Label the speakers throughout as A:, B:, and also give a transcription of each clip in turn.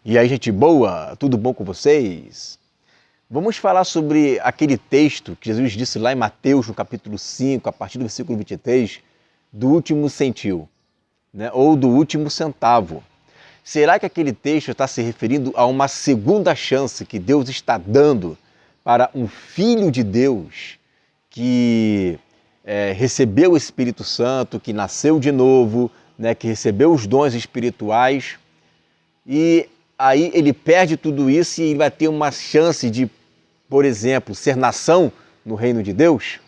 A: E aí, gente boa, tudo bom com vocês? Vamos falar sobre aquele texto que Jesus disse lá em Mateus, no capítulo 5, a partir do versículo 23, do último centil, né? Ou do último centavo. Será que aquele texto está se referindo a uma segunda chance que Deus está dando para um filho de Deus que recebeu o Espírito Santo, que nasceu de novo, né? Que recebeu os dons espirituais e aí ele perde tudo isso e ele vai ter uma chance de, por exemplo, ser nação no reino de Deus?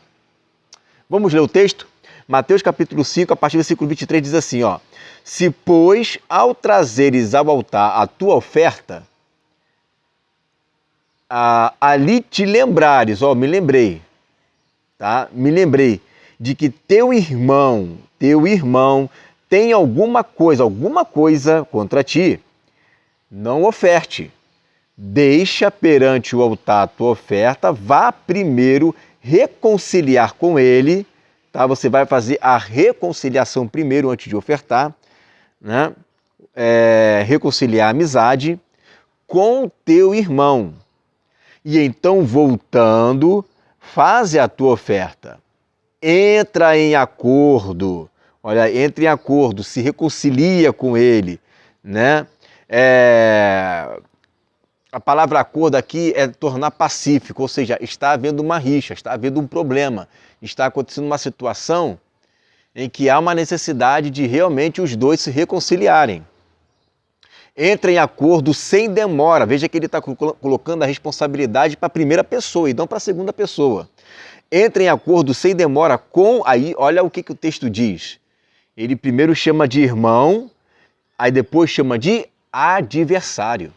A: Vamos ler o texto? Mateus capítulo 5, a partir do versículo 23, diz assim, ó: Se, pois, ao trazeres ao altar a tua oferta, ali te lembrares, ó, me lembrei, tá? Me lembrei de que teu irmão tem alguma coisa contra ti, não oferte. Deixa perante o altar a tua oferta, vá primeiro reconciliar com ele, tá? Você vai fazer a reconciliação primeiro antes de ofertar, né? Reconciliar a amizade com teu irmão. E então, voltando, faze a tua oferta. Entra em acordo, entra em acordo, se reconcilia com ele, né? A palavra acordo aqui é tornar pacífico, ou seja, está havendo uma rixa, está havendo um problema, está acontecendo uma situação em que há uma necessidade de realmente os dois se reconciliarem. Entra em acordo sem demora. Veja que ele está colocando a responsabilidade para a primeira pessoa e não para a segunda pessoa. Entra em acordo sem demora com... Aí, olha o que o texto diz. Ele primeiro chama de irmão, aí depois chama de adversário.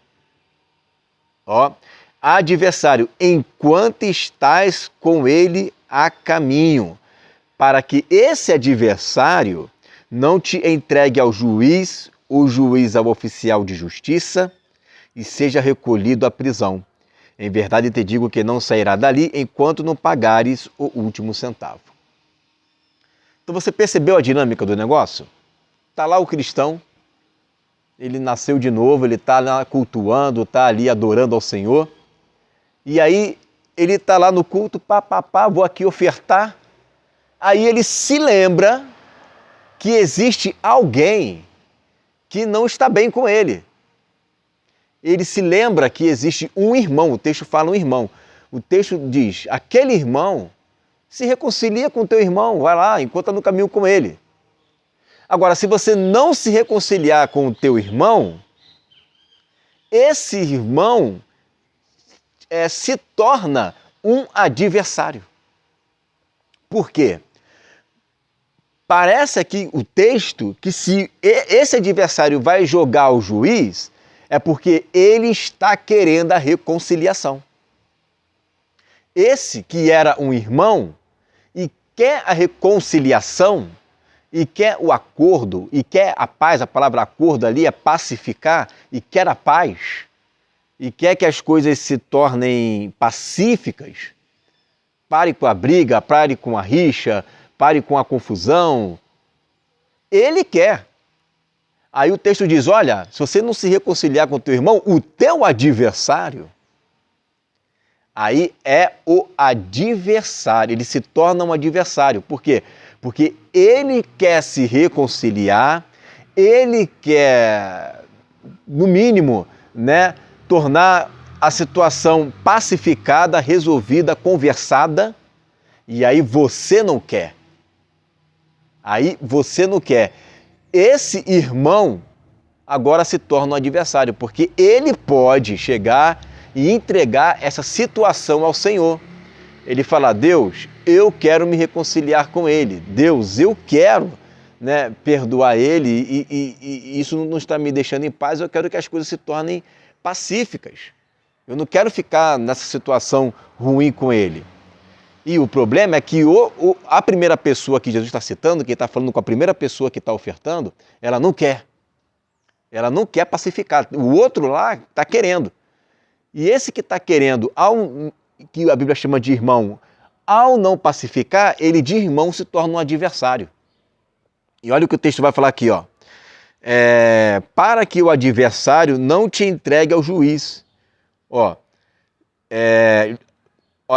A: Ó, adversário, enquanto estás com ele a caminho, para que esse adversário não te entregue ao juiz, o juiz ao oficial de justiça, e seja recolhido à prisão. Em verdade te digo que não sairá dali enquanto não pagares o último centavo. Então você percebeu a dinâmica do negócio? Está lá o cristão, ele nasceu de novo, ele está lá cultuando, está ali adorando ao Senhor, e aí ele está lá no culto, vou aqui ofertar. Aí ele se lembra que existe alguém que não está bem com ele. Ele se lembra que existe um irmão, o texto fala um irmão. O texto diz, aquele irmão se reconcilia com o teu irmão, vai lá, enquanto está no caminho com ele. Agora, se você não se reconciliar com o teu irmão, esse irmão se torna um adversário. Por quê? Parece aqui o texto que se esse adversário vai jogar ao juiz, é porque ele está querendo a reconciliação. Esse que era um irmão e quer a reconciliação, e quer o acordo, e quer a paz, a palavra acordo ali é pacificar, e quer a paz, e quer que as coisas se tornem pacíficas, pare com a briga, pare com a rixa, pare com a confusão. Ele quer. Aí o texto diz, olha, se você não se reconciliar com o teu irmão, o teu adversário, aí é o adversário, ele se torna um adversário. Por quê? Porque ele quer se reconciliar, ele quer, no mínimo, né, tornar a situação pacificada, resolvida, conversada, e aí você não quer. Aí você não quer. Esse irmão agora se torna um adversário, porque ele pode chegar e entregar essa situação ao Senhor. Ele fala, Deus, eu quero me reconciliar com ele. Deus, eu quero, né, perdoar ele e isso não está me deixando em paz. Eu quero que as coisas se tornem pacíficas. Eu não quero ficar nessa situação ruim com ele. E o problema é que a primeira pessoa que Jesus está citando, que está falando com a primeira pessoa que está ofertando, ela não quer. Ela não quer pacificar. O outro lá está querendo. E esse que está querendo, que a Bíblia chama de irmão, ao não pacificar, ele de irmão se torna um adversário. E olha o que o texto vai falar aqui, ó. para que o adversário não te entregue ao juiz.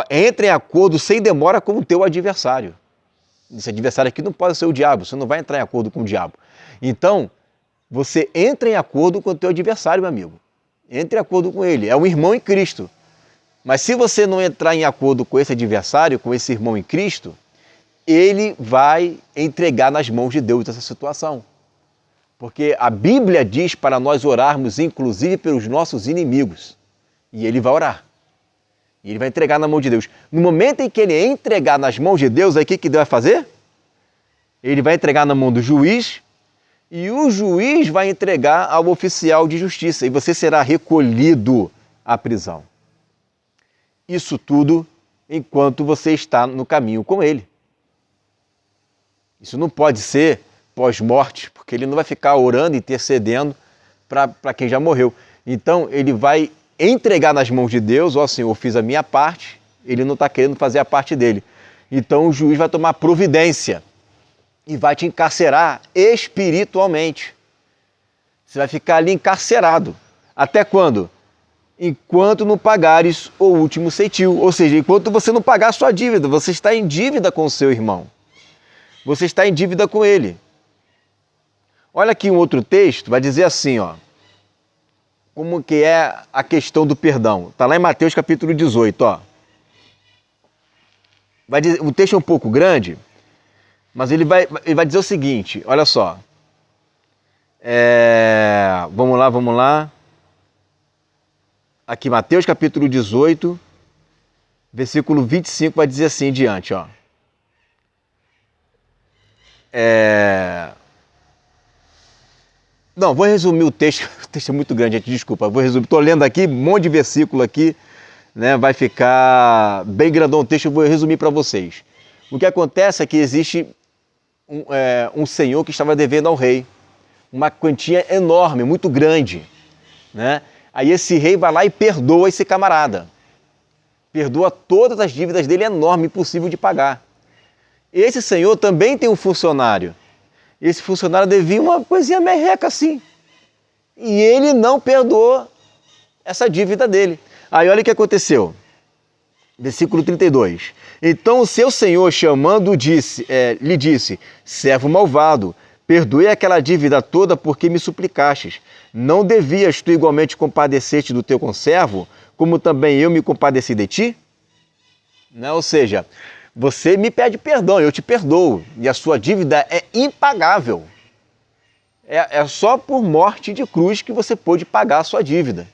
A: Entre em acordo sem demora com o teu adversário. Esse adversário aqui não pode ser o diabo, você não vai entrar em acordo com o diabo. Então, você entra em acordo com o teu adversário, meu amigo. Entre em acordo com ele, é um irmão em Cristo. Mas se você não entrar em acordo com esse adversário, com esse irmão em Cristo, ele vai entregar nas mãos de Deus essa situação. Porque a Bíblia diz para nós orarmos, inclusive pelos nossos inimigos. E ele vai orar. E ele vai entregar na mão de Deus. No momento em que ele entregar nas mãos de Deus, aí o que Deus vai fazer? Ele vai entregar na mão do juiz, e o juiz vai entregar ao oficial de justiça, e você será recolhido à prisão. Isso tudo enquanto você está no caminho com ele. Isso não pode ser pós-morte, porque ele não vai ficar orando, intercedendo para quem já morreu. Então ele vai entregar nas mãos de Deus, Senhor, eu fiz a minha parte, ele não está querendo fazer a parte dele. Então o juiz vai tomar providência e vai te encarcerar espiritualmente. Você vai ficar ali encarcerado. Até quando? Enquanto não pagares o último ceitil. Ou seja, enquanto você não pagar a sua dívida, você está em dívida com o seu irmão. Você está em dívida com ele. Olha aqui um outro texto, vai dizer assim, como que é a questão do perdão. Está lá em Mateus capítulo 18, Vai dizer, o texto é um pouco grande, mas ele vai dizer o seguinte, olha só. Vamos lá. Aqui, Mateus capítulo 18, versículo 25, vai dizer assim em diante, Não, vou resumir o texto é muito grande, gente, desculpa, vou resumir, estou lendo aqui, um monte de versículo aqui, né, vai ficar bem grandão o texto, eu vou resumir para vocês. O que acontece é que existe um senhor que estava devendo ao rei, uma quantia enorme, muito grande, né? Aí esse rei vai lá e perdoa esse camarada, perdoa todas as dívidas dele, enorme, impossível de pagar. Esse senhor também tem um funcionário. Esse funcionário devia uma coisinha merreca assim. E ele não perdoou essa dívida dele. Aí olha o que aconteceu. Versículo 32. Então o seu senhor, chamando, lhe disse, servo malvado, perdoei aquela dívida toda porque me suplicastes. Não devias tu igualmente compadecer-te do teu conservo, como também eu me compadeci de ti? Né? Ou seja, você me pede perdão, eu te perdoo, e a sua dívida é impagável. É só por morte de cruz que você pôde pagar a sua dívida.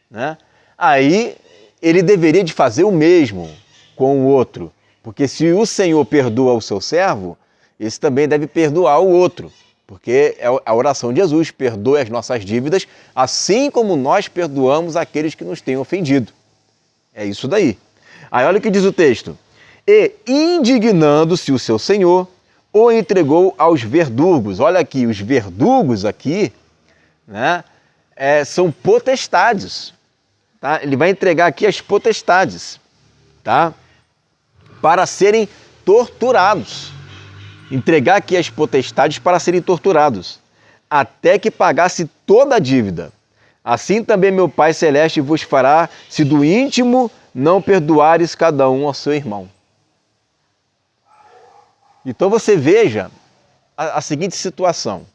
A: Né? Aí ele deveria de fazer o mesmo com o outro, porque se o Senhor perdoa o seu servo, esse também deve perdoar o outro, porque é a oração de Jesus, perdoe as nossas dívidas, assim como nós perdoamos aqueles que nos têm ofendido. É isso daí. Aí olha o que diz o texto. E, indignando-se o seu senhor, o entregou aos verdugos. Olha aqui, os verdugos aqui, né, são potestades. Tá? Ele vai entregar aqui as potestades, tá? Para serem torturados. Entregar aqui as potestades para serem torturados, até que pagasse toda a dívida. Assim também meu Pai Celeste vos fará, se do íntimo não perdoares cada um ao seu irmão. Então você veja a seguinte situação.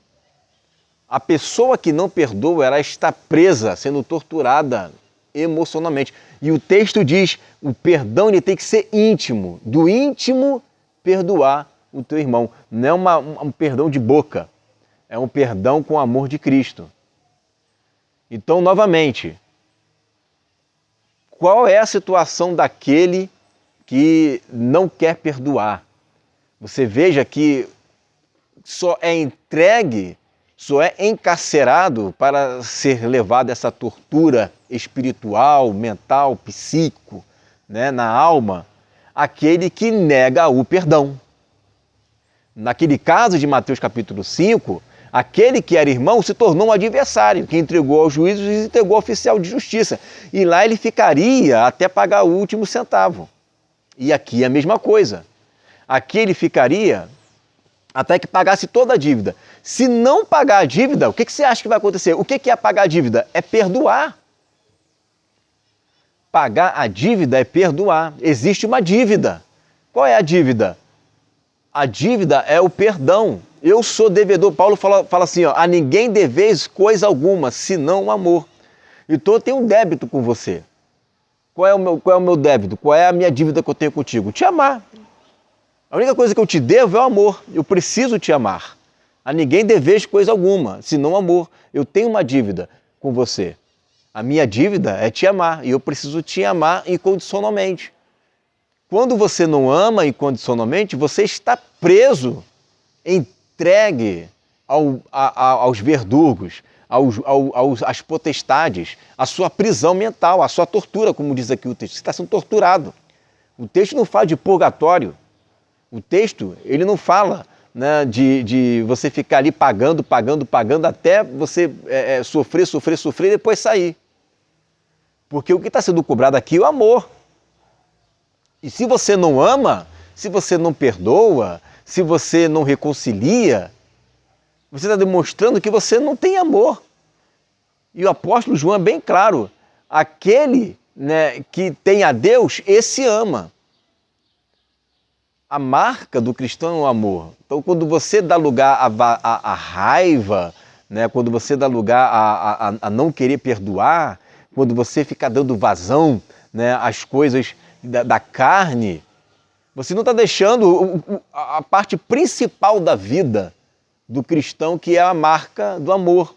A: A pessoa que não perdoa, ela está presa, sendo torturada emocionalmente. E o texto diz, o perdão ele tem que ser íntimo. Do íntimo, perdoar o teu irmão. Não é um perdão de boca. É um perdão com o amor de Cristo. Então, novamente, qual é a situação daquele que não quer perdoar? Você veja que só é entregue, só é encarcerado para ser levado a essa tortura espiritual, mental, psíquico, né, na alma, aquele que nega o perdão. Naquele caso de Mateus capítulo 5, aquele que era irmão se tornou um adversário, que entregou ao juiz e entregou ao oficial de justiça. E lá ele ficaria até pagar o último centavo. E aqui é a mesma coisa. Aqui ele ficaria até que pagasse toda a dívida. Se não pagar a dívida, o que você acha que vai acontecer? O que é pagar a dívida? É perdoar. Pagar a dívida é perdoar. Existe uma dívida. Qual é a dívida? A dívida é o perdão. Eu sou devedor. Paulo fala assim, ó, a ninguém deveis coisa alguma, senão o amor. Então eu tenho um débito com você. Qual é o meu débito? Qual é a minha dívida que eu tenho contigo? Te amar. A única coisa que eu te devo é o amor. Eu preciso te amar. A ninguém deveis coisa alguma, senão amor. Eu tenho uma dívida com você. A minha dívida é te amar. E eu preciso te amar incondicionalmente. Quando você não ama incondicionalmente, você está preso, entregue aos verdugos, às potestades, à sua prisão mental, à sua tortura, como diz aqui o texto. Você está sendo torturado. O texto não fala de purgatório. O texto, ele não fala, né, de você ficar ali pagando até você sofrer e depois sair. Porque o que está sendo cobrado aqui é o amor. E se você não ama, se você não perdoa, se você não reconcilia, você está demonstrando que você não tem amor. E o apóstolo João é bem claro, aquele, né, que tem a Deus, esse ama. A marca do cristão é o amor. Então, quando você dá lugar à raiva, né, quando você dá lugar a não querer perdoar, quando você fica dando vazão, né, às coisas da carne, você não está deixando a parte principal da vida do cristão, que é a marca do amor.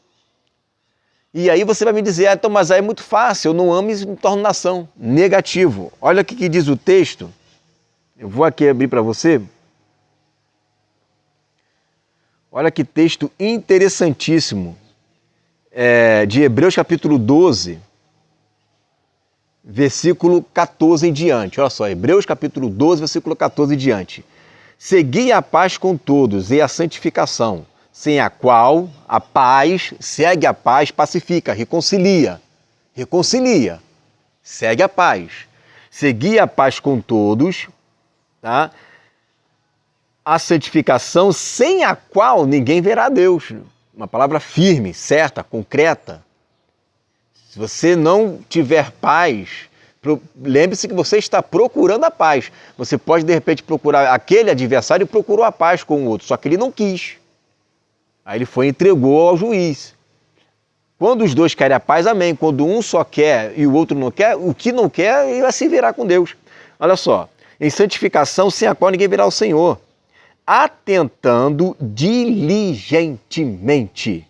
A: E aí você vai me dizer, então, mas aí é muito fácil, eu não amo e me torno nação. Negativo. Olha o que diz o texto. Eu vou aqui abrir para você. Olha que texto interessantíssimo. De Hebreus capítulo 12, versículo 14 em diante. Olha só, Hebreus capítulo 12, versículo 14 em diante. Segui a paz com todos e a santificação, sem a qual a paz, segue a paz, pacifica, reconcilia, segue a paz. Segui a paz com todos, tá? A santificação, sem a qual ninguém verá Deus. Uma palavra firme, certa, concreta. Se você não tiver paz, lembre-se que você está procurando a paz. Você pode, de repente, procurar aquele adversário e procurou a paz com o outro, só que ele não quis. Aí ele foi e entregou ao juiz. Quando os dois querem a paz, amém. Quando um só quer e o outro não quer, o que não quer, ele vai se virar com Deus. Olha só, em santificação, sem a qual ninguém verá o Senhor, atentando diligentemente,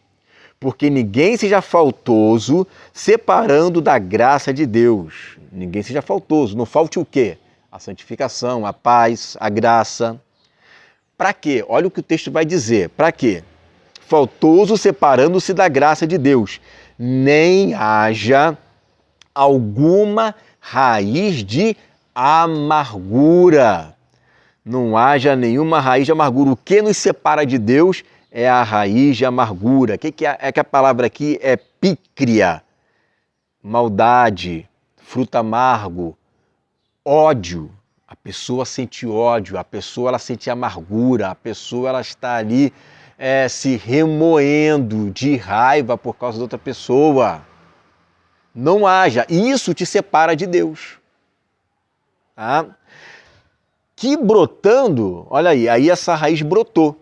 A: porque ninguém seja faltoso, separando da graça de Deus. Ninguém seja faltoso. Não falte o quê? A santificação, a paz, a graça. Para quê? Olha o que o texto vai dizer. Para quê? Faltoso, separando-se da graça de Deus. Nem haja alguma raiz de amargura. Não haja nenhuma raiz de amargura. O que nos separa de Deus é a raiz de amargura. O que é que a palavra aqui é pícria? Maldade, fruto amargo, ódio. A pessoa sente ódio, a pessoa ela sente amargura, a pessoa ela está ali se remoendo de raiva por causa de outra pessoa. Não haja. Isso te separa de Deus. Tá? Que brotando, olha aí essa raiz brotou.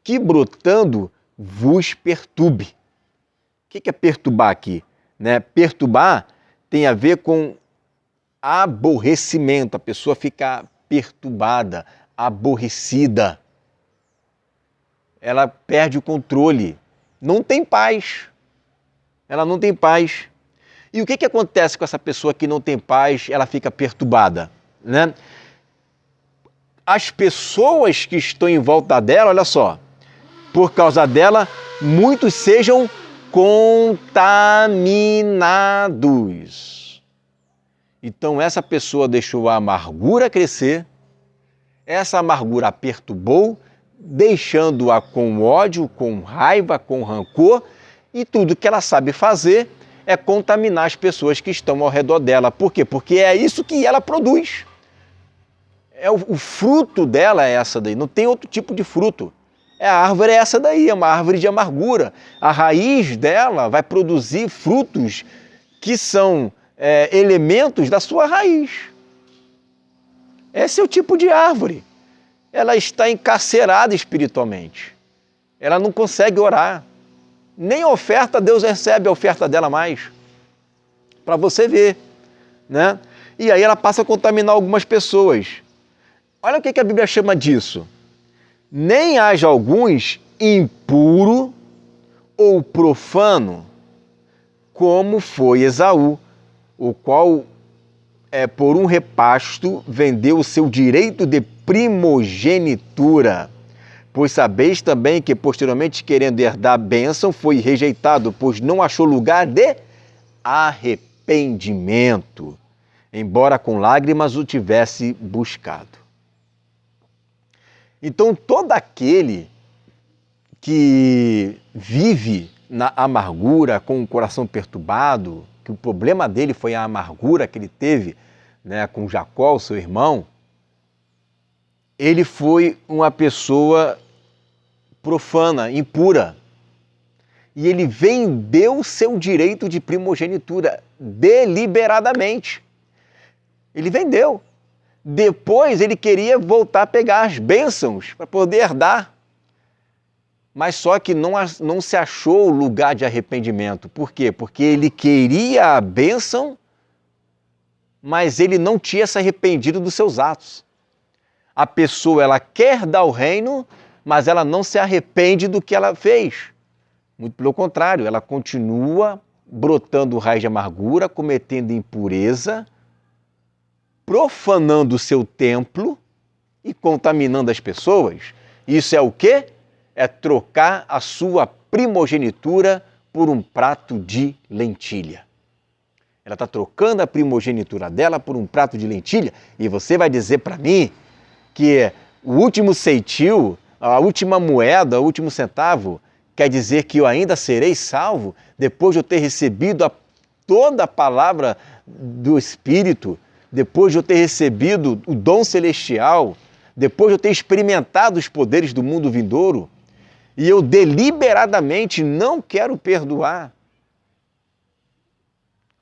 A: Que brotando vos perturbe. O que é perturbar aqui? Né? Perturbar tem a ver com aborrecimento. A pessoa fica perturbada, aborrecida. Ela perde o controle. Não tem paz. Ela não tem paz. E o que acontece com essa pessoa que não tem paz? Ela fica perturbada, né? As pessoas que estão em volta dela, olha só, por causa dela, muitos sejam contaminados. Então essa pessoa deixou a amargura crescer, essa amargura a perturbou, deixando-a com ódio, com raiva, com rancor, e tudo que ela sabe fazer é contaminar as pessoas que estão ao redor dela. Por quê? Porque é isso que ela produz. O fruto dela é essa daí, não tem outro tipo de fruto. A árvore é essa daí, é uma árvore de amargura. A raiz dela vai produzir frutos que são elementos da sua raiz. Esse é o tipo de árvore. Ela está encarcerada espiritualmente. Ela não consegue orar. Nem oferta, Deus recebe a oferta dela mais. Para você ver, né? E aí ela passa a contaminar algumas pessoas. Olha o que a Bíblia chama disso. Nem haja alguns impuro ou profano, como foi Esaú, o qual, por um repasto, vendeu o seu direito de primogenitura. Pois sabeis também que, posteriormente, querendo herdar a bênção, foi rejeitado, pois não achou lugar de arrependimento, embora com lágrimas o tivesse buscado. Então, todo aquele que vive na amargura, com o coração perturbado, que o problema dele foi a amargura que ele teve, né, com Jacó, seu irmão, ele foi uma pessoa profana, impura. E ele vendeu seu direito de primogenitura deliberadamente. Ele vendeu. Depois ele queria voltar a pegar as bênçãos para poder herdar. Mas só que não se achou lugar de arrependimento. Por quê? Porque ele queria a bênção, mas ele não tinha se arrependido dos seus atos. A pessoa, ela quer dar o reino, mas ela não se arrepende do que ela fez. Muito pelo contrário, ela continua brotando raiz de amargura, cometendo impureza, profanando o seu templo e contaminando as pessoas. Isso é o quê? É trocar a sua primogenitura por um prato de lentilha. Ela está trocando a primogenitura dela por um prato de lentilha e você vai dizer para mim que o último ceitil, a última moeda, o último centavo, quer dizer que eu ainda serei salvo depois de eu ter recebido toda a palavra do Espírito, depois de eu ter recebido o dom celestial, depois de eu ter experimentado os poderes do mundo vindouro, e eu deliberadamente não quero perdoar.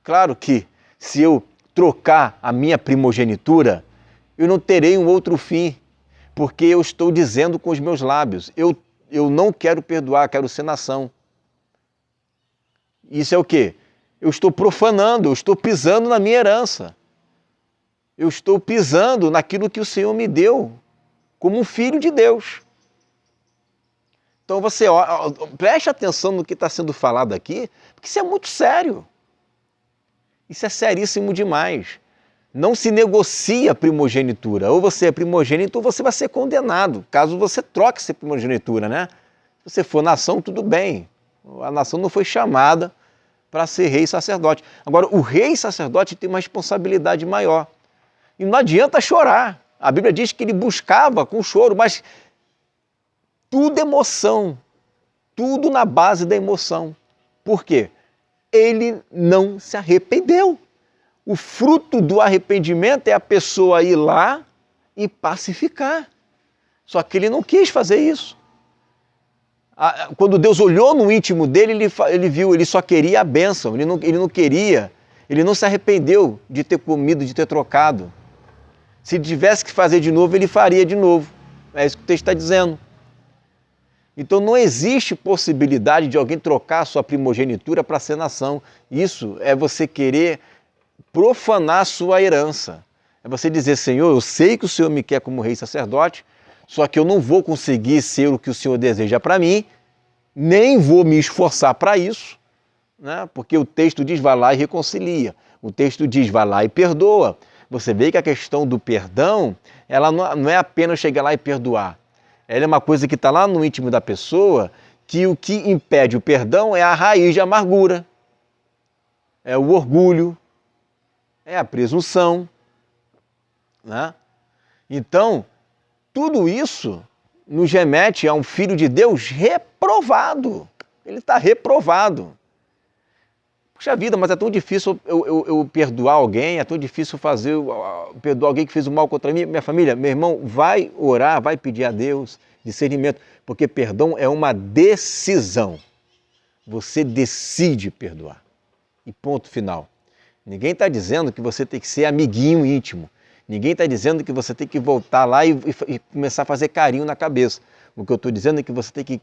A: Claro que se eu trocar a minha primogenitura, eu não terei um outro fim, porque eu estou dizendo com os meus lábios, eu não quero perdoar, quero ser nação. Isso é o quê? Eu estou profanando, eu estou pisando na minha herança. Eu estou pisando naquilo que o Senhor me deu, como um filho de Deus. Então você preste atenção no que está sendo falado aqui, porque isso é muito sério. Isso é seríssimo demais. Não se negocia a primogenitura. Ou você é primogênito ou você vai ser condenado, caso você troque essa primogenitura, né? Se você for nação, tudo bem. A nação não foi chamada para ser rei e sacerdote. Agora, o rei e sacerdote tem uma responsabilidade maior. E não adianta chorar. A Bíblia diz que ele buscava com choro, mas tudo emoção, tudo na base da emoção. Por quê? Ele não se arrependeu. O fruto do arrependimento é a pessoa ir lá e pacificar. Só que ele não quis fazer isso. Quando Deus olhou no íntimo dele, ele viu, ele só queria a bênção, ele não queria, ele não se arrependeu de ter comido, de ter trocado. Se tivesse que fazer de novo, ele faria de novo. É isso que o texto está dizendo. Então não existe possibilidade de alguém trocar a sua primogenitura para ser nação. Isso é você querer profanar a sua herança. É você dizer, Senhor, eu sei que o Senhor me quer como rei e sacerdote, só que eu não vou conseguir ser o que o Senhor deseja para mim, nem vou me esforçar para isso, né? Porque o texto diz, vai lá e reconcilia. O texto diz, vai lá e perdoa. Você vê que a questão do perdão, ela não é apenas chegar lá e perdoar. Ela é uma coisa que está lá no íntimo da pessoa, que o que impede o perdão é a raiz de amargura, é o orgulho, é a presunção, né? Então, tudo isso nos remete a um filho de Deus reprovado. Ele está reprovado. Puxa vida, mas é tão difícil eu perdoar alguém, é tão difícil perdoar alguém que fez o mal contra mim, minha família. Meu irmão, vai orar, vai pedir a Deus, discernimento, porque perdão é uma decisão. Você decide perdoar. E ponto final. Ninguém está dizendo que você tem que ser amiguinho íntimo. Ninguém está dizendo que você tem que voltar lá e começar a fazer carinho na cabeça. O que eu estou dizendo é que você tem que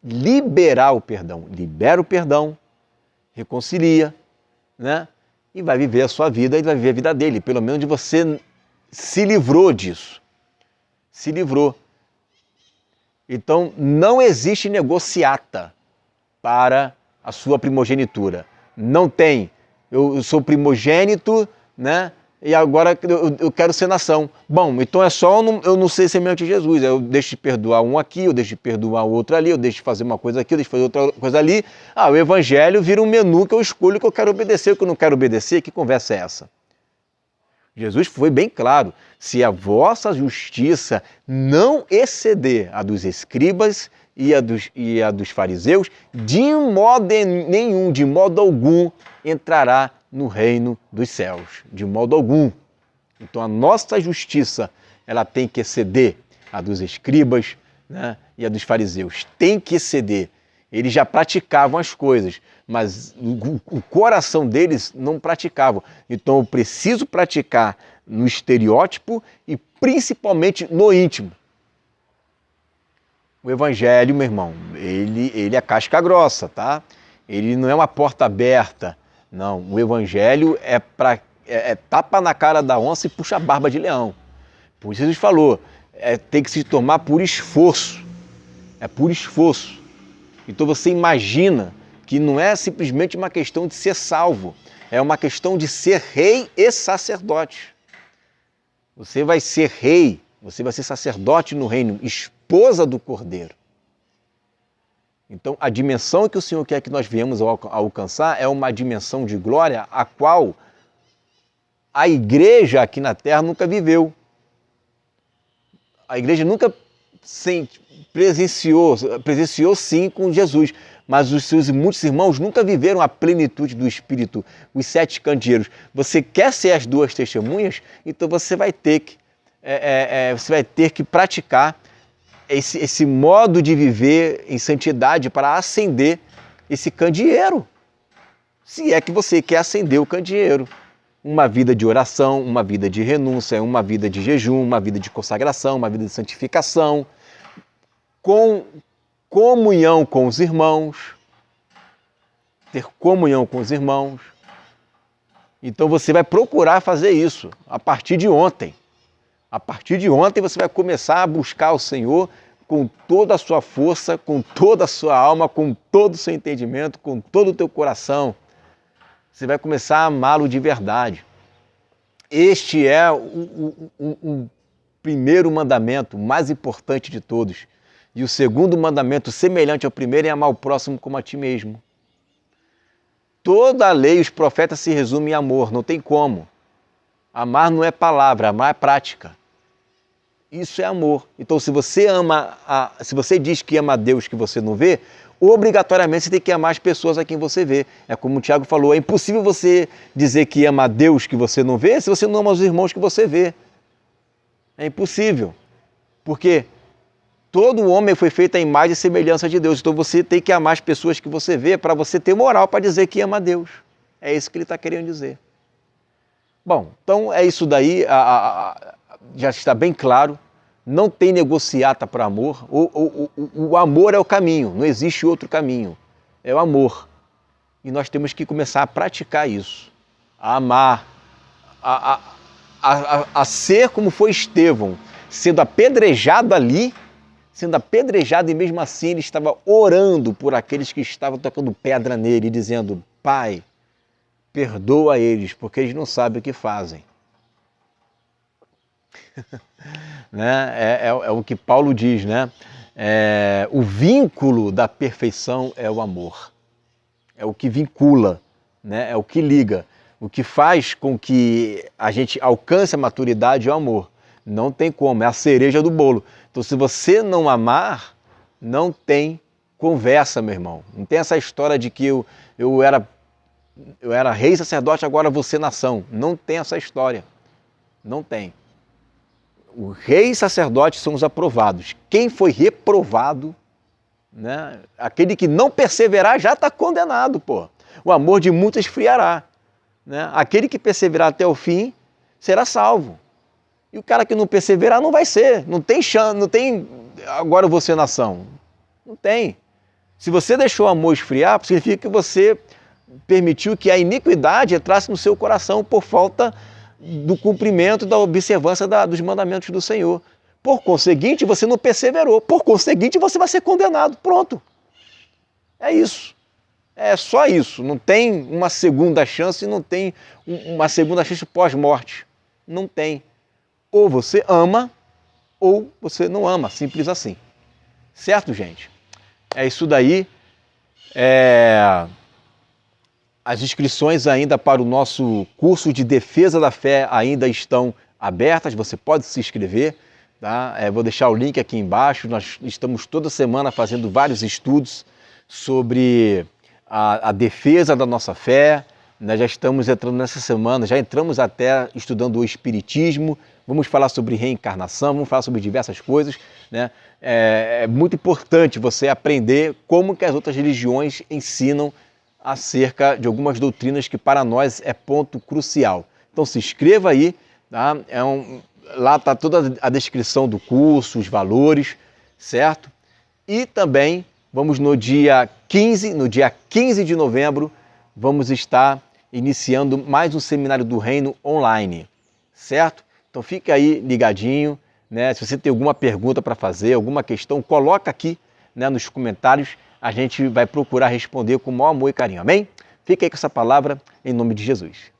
A: liberar o perdão. Libera o perdão, reconcilia, né? E vai viver a sua vida e vai viver a vida dele. Pelo menos você se livrou disso. Se livrou. Então, não existe negociata para a sua primogenitura. Não tem. Eu sou primogênito, né? E agora eu quero ser nação. Bom, então é só eu não ser semelhante a Jesus. Eu deixo de perdoar um aqui, eu deixo de perdoar o outro ali, eu deixo de fazer uma coisa aqui, eu deixo de fazer outra coisa ali. Ah, o evangelho vira um menu que eu escolho o que eu quero obedecer, o que eu não quero obedecer. Que conversa é essa? Jesus foi bem claro. Se a vossa justiça não exceder a dos escribas e a dos fariseus, de modo nenhum, de modo algum, entrará no reino dos céus, de modo algum. Então a nossa justiça, ela tem que exceder a dos escribas, né, e a dos fariseus. Tem que exceder. Eles já praticavam as coisas, mas o coração deles não praticava. Então eu preciso praticar no estereótipo e principalmente no íntimo. O evangelho, meu irmão, ele é casca grossa, tá? Ele não é uma porta aberta. Não, o evangelho é tapa na cara da onça e puxa a barba de leão. Por isso Jesus falou, tem que se tomar por esforço. É por esforço. Então você imagina que não é simplesmente uma questão de ser salvo, é uma questão de ser rei e sacerdote. Você vai ser rei, você vai ser sacerdote no reino, esposa do Cordeiro. Então, a dimensão que o Senhor quer que nós viemos a alcançar é uma dimensão de glória a qual a igreja aqui na Terra nunca viveu. A igreja nunca presenciou sim com Jesus, mas os seus muitos irmãos nunca viveram a plenitude do Espírito, os 7 candeeiros. Você quer ser as 2 testemunhas? Então você vai ter que praticar esse modo de viver em santidade para acender esse candeeiro. Se é que você quer acender o candeeiro. Uma vida de oração, uma vida de renúncia, uma vida de jejum, uma vida de consagração, uma vida de santificação, com comunhão com os irmãos, ter comunhão com os irmãos. Então você vai procurar fazer isso a partir de ontem. A partir de ontem você vai começar a buscar o Senhor com toda a sua força, com toda a sua alma, com todo o seu entendimento, com todo o teu coração. Você vai começar a amá-lo de verdade. Este é o primeiro mandamento, mais importante de todos. E o segundo mandamento, semelhante ao primeiro, é amar o próximo como a ti mesmo. Toda a lei e os profetas se resumem em amor, não tem como. Amar não é palavra, amar é prática. Isso é amor. Então, se você diz que ama a Deus que você não vê, obrigatoriamente você tem que amar as pessoas a quem você vê. É como o Tiago falou, é impossível você dizer que ama a Deus que você não vê se você não ama os irmãos que você vê. É impossível. Porque todo homem foi feito à imagem e semelhança de Deus. Então você tem que amar as pessoas que você vê para você ter moral para dizer que ama a Deus. É isso que ele está querendo dizer. Bom, então é isso daí, já está bem claro. Não tem negociata para amor. O amor é o caminho, não existe outro caminho. É o amor. E nós temos que começar a praticar isso. A amar, a ser como foi Estevão, sendo apedrejado ali, e mesmo assim ele estava orando por aqueles que estavam tocando pedra nele, dizendo, Pai, perdoa eles, porque eles não sabem o que fazem. Né? É o que Paulo diz, né? O vínculo da perfeição é o amor. É o que vincula, né? É o que liga. O que faz com que a gente alcance a maturidade é o amor. Não tem como, é a cereja do bolo. Então, se você não amar, não tem conversa, meu irmão. Não tem essa história de que eu era rei sacerdote, agora vou ser nação. Não tem essa história. Não tem. O rei e sacerdote são os aprovados. Quem foi reprovado, né? Aquele que não perseverar já está condenado, pô. O amor de muitos esfriará, né? Aquele que perseverar até o fim será salvo. E o cara que não perseverar não vai ser. Não tem chance, não tem agora você nação. Não tem. Se você deixou o amor esfriar, significa que você permitiu que a iniquidade entrasse no seu coração por falta do cumprimento, da observância dos mandamentos do Senhor. Por conseguinte, você não perseverou. Por conseguinte, você vai ser condenado. Pronto. É isso. É só isso. Não tem uma segunda chance, não tem uma segunda chance pós-morte. Não tem. Ou você ama, ou você não ama. Simples assim. Certo, gente? É isso daí. As inscrições ainda para o nosso curso de defesa da fé ainda estão abertas, você pode se inscrever, tá? Vou deixar o link aqui embaixo. Nós estamos toda semana fazendo vários estudos sobre a defesa da nossa fé. Nós já estamos entrando nessa semana, já entramos até estudando o Espiritismo, vamos falar sobre reencarnação, vamos falar sobre diversas coisas, né? É muito importante você aprender como que as outras religiões ensinam acerca de algumas doutrinas que para nós é ponto crucial. Então se inscreva aí, tá? Lá está toda a descrição do curso, os valores, certo? E também vamos no dia 15 de novembro, vamos estar iniciando mais um Seminário do Reino online, certo? Então fique aí ligadinho, né? Se você tem alguma pergunta para fazer, alguma questão, coloca aqui, né, nos comentários. A gente vai procurar responder com o maior amor e carinho, amém? Fique aí com essa palavra, em nome de Jesus.